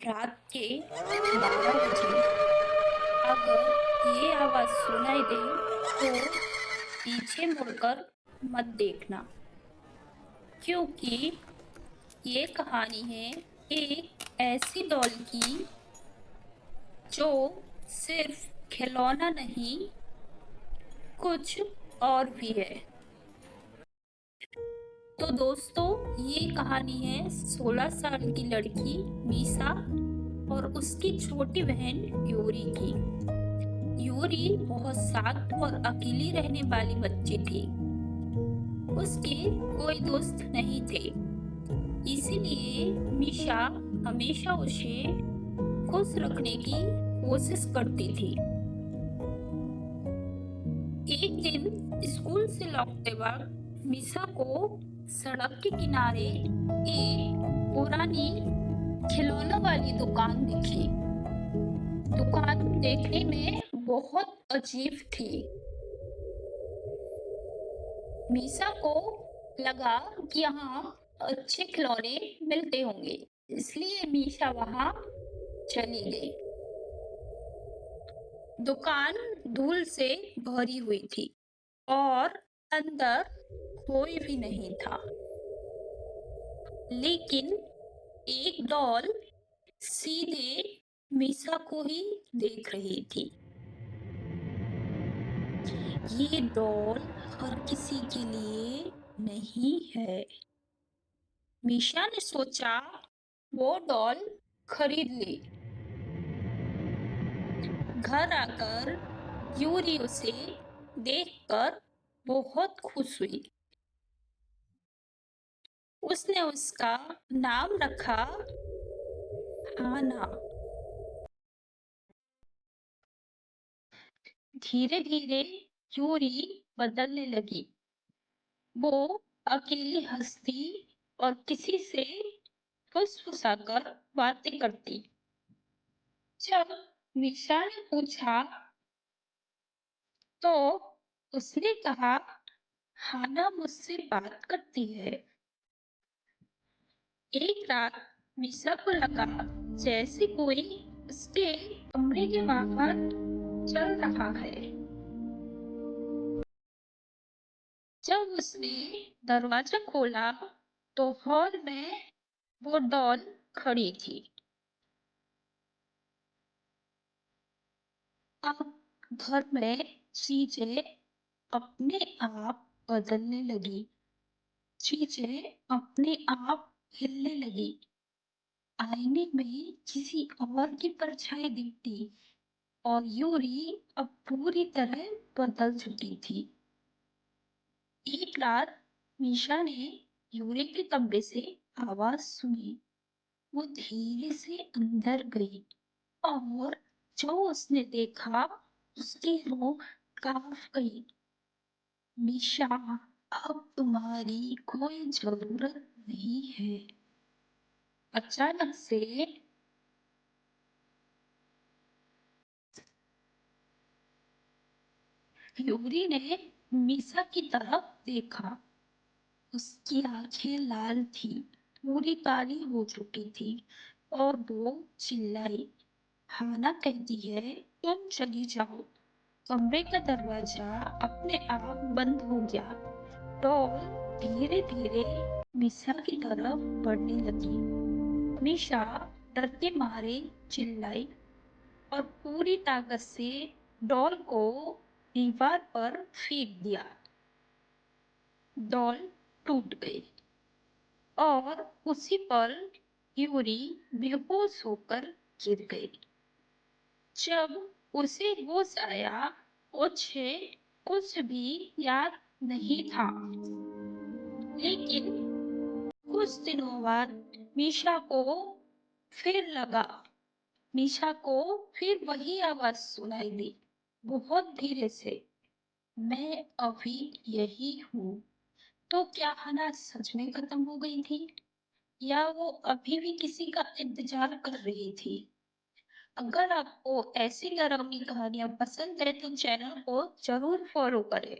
रात के 12 बजे अगर ये आवाज सुनाई दे तो पीछे मुड़कर मत देखना, क्योंकि ये कहानी है एक ऐसी डॉल की जो सिर्फ खिलौना नहीं, कुछ और भी है। तो दोस्तों, ये कहानी है 16 साल की लड़की मीसा और उसकी छोटी बहन यूरी की। यूरी बहुत शांत और अकेली रहने वाली बच्ची थी। उसके कोई दोस्त नहीं थे, इसीलिए मीशा हमेशा उसे खुश रखने की कोशिश करती थी। एक दिन स्कूल से लौटते वक्त मीशा को सड़क के किनारे एक पुरानी खिलौना वाली दुकान दिखी। दुकान देखने में बहुत अजीब थी। मीसा को लगा कि यहाँ अच्छे खिलौने मिलते होंगे, इसलिए मीसा वहां चली गई। दुकान धूल से भरी हुई थी और अंदर कोई भी नहीं था, लेकिन एक डॉल सीधे मीसा को ही देख रही थी। ये डॉल हर किसी के लिए नहीं है। मीशा ने सोचा वो डॉल खरीद ली। घर आकर यूरी उसे देखकर बहुत खुश हुई। उसने उसका नाम रखा हाना। धीरे धीरे यूरी बदलने लगी। वो अकेली हंसती और किसी से फुसफुसाकर बातें करती। जब मीशा ने पूछा तो उसने कहा, हाना मुझसे बात करती है। एक रात मीशा को लगा जैसे कोई उसके कमरे के बाहर चल रहा है। जब उसने दरवाजा खोला तो हॉल में वो डॉल खड़ी थी। अब घर में चीजें अपने आप बदलने लगी। चीजें अपने आप हिलने लगी। आईने में किसी और की परछाई दिखती और यूरी अब पूरी तरह बदल चुकी थी। एक रात मीशा ने यूरी के कमरे से आवाज सुनी। वो धीरे से अंदर गई और जो उसने देखा उसकी रूह कांप गई। मीशा, अब तुम्हारी कोई जरूरत नहीं है। अचानक से यूरी ने मीसा की तरफ देखा। उसकी आंखें लाल थी, पूरी काली हो चुकी थी और वो चिल्लाई, हाना कहती है तुम चली जाओ। कमरे का दरवाजा अपने आप बंद हो गया। डॉल धीरे धीरे मीसा की तरफ बढ़ने लगी। मीसा डर के मारे चिल्लाई और पूरी ताकत से डॉल को दीवार पर फेंक दिया। डॉल टूट गई और उसी पल यूरी बेहोश होकर गिर गई। जब उसे होश आया, उसे कुछ भी याद नहीं था। लेकिन कुछ दिनों बाद मीशा को फिर लगा मीशा को फिर वही आवाज सुनाई दी, बहुत धीरे से, मैं अभी यही हूँ। तो क्या हना सच में खत्म हो गई थी या वो अभी भी किसी का इंतजार कर रही थी? अगर आपको ऐसी डरावनी कहानियां पसंद है तो चैनल को जरूर फॉलो करें।